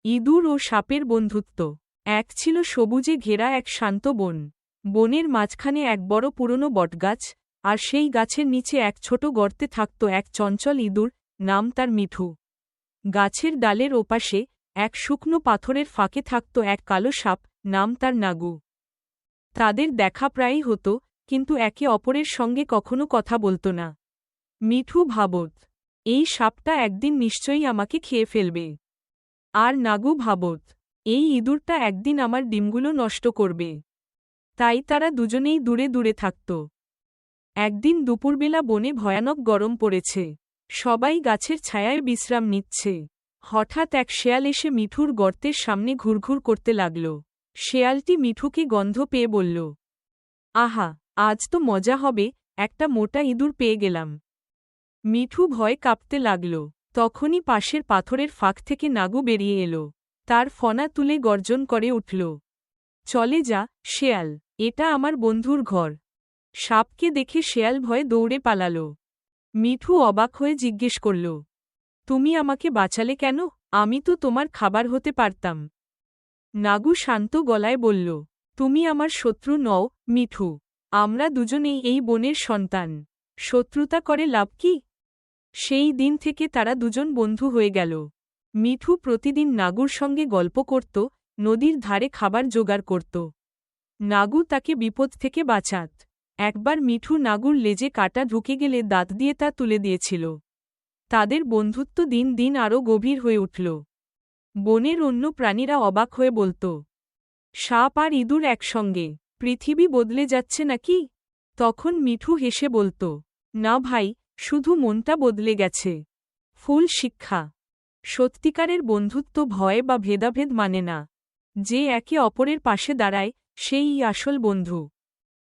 ইঁদুর ও সাপের বন্ধুত্ব। এক ছিল সবুজে ঘেরা এক শান্ত বন। বনের মাঝখানে এক বড় পুরনো বটগাছ, আর সেই গাছের নিচে এক ছোট গর্তে থাকত এক চঞ্চল ইঁদুর, নাম তার মিঠু। গাছের ডালের ওপাশে এক শুকনো পাথরের ফাঁকে থাকত এক কালো সাপ, নাম তার নাগু। তাদের দেখা প্রায়ই হতো, কিন্তু একে অপরের সঙ্গে কখনো কথা বলত না। মিঠু ভাবত, এই সাপটা একদিন নিশ্চয়ই আমাকে খেয়ে ফেলবে। আর নাগু ভাবত, এই ইঁদুরটা একদিন আমার ডিমগুলো নষ্ট করবে। তাই তারা দুজনেই দূরে দূরে থাকত। একদিন দুপুরবেলা বনে ভয়ানক গরম পড়েছে। সবাই গাছের ছায়ায় বিশ্রাম নিচ্ছে। হঠাৎ এক শেয়াল এসে মিঠুর গর্তের সামনে ঘুরঘুর করতে লাগল। শেয়ালটি মিঠুকে গন্ধ পেয়ে বলল, আহা, আজ তো মজা হবে, একটা মোটা ইঁদুর পেয়ে গেলাম। মিঠু ভয় কাঁপতে লাগল। তখনই পাশের পাথরের ফাঁক থেকে নাগু বেরিয়ে এলো। তার ফনা তুলে গর্জন করে উঠল, চলে যা, শেয়াল, এটা আমার বন্ধুর ঘর। সাপকে দেখে শেয়াল ভয়ে দৌড়ে পালাল। মিঠু অবাক হয়ে জিজ্ঞেস করল, তুমি আমাকে বাঁচালে কেন? আমি তো তোমার খাবার হতে পারতাম। নাগু শান্ত গলায় বলল, তুমি আমার শত্রু নও, মিঠু। আমরা দুজনেই এই বনের সন্তান। শত্রুতা করে লাভ কি? সেই দিন থেকে তারা দুজন বন্ধু হয়ে গেল। মিঠু প্রতিদিন নাগুর সঙ্গে গল্প করত, নদীর ধারে খাবার জোগাড় করত। নাগু তাকে বিপদ থেকে বাঁচাত। একবার মিঠু নাগুর লেজে কাটা ঢুকে গেলে দাঁত দিয়ে তা তুলে দিয়েছিল। তাদের বন্ধুত্ব দিন দিন আরও গভীর হয়ে উঠল। বনের অন্য প্রাণীরা অবাক হয়ে বলত, সাপ আর ইঁদুর একসঙ্গে, পৃথিবী বদলে যাচ্ছে নাকি? তখন মিঠু হেসে বলত, না ভাই, শুধু মনটা বদলে গেছে। ফুল শিক্ষা। সত্যিকারের বন্ধুত্ব ভয় বা ভেদাভেদ মানে না। যে একে অপরের পাশে দাঁড়ায়, সেই আসল বন্ধু।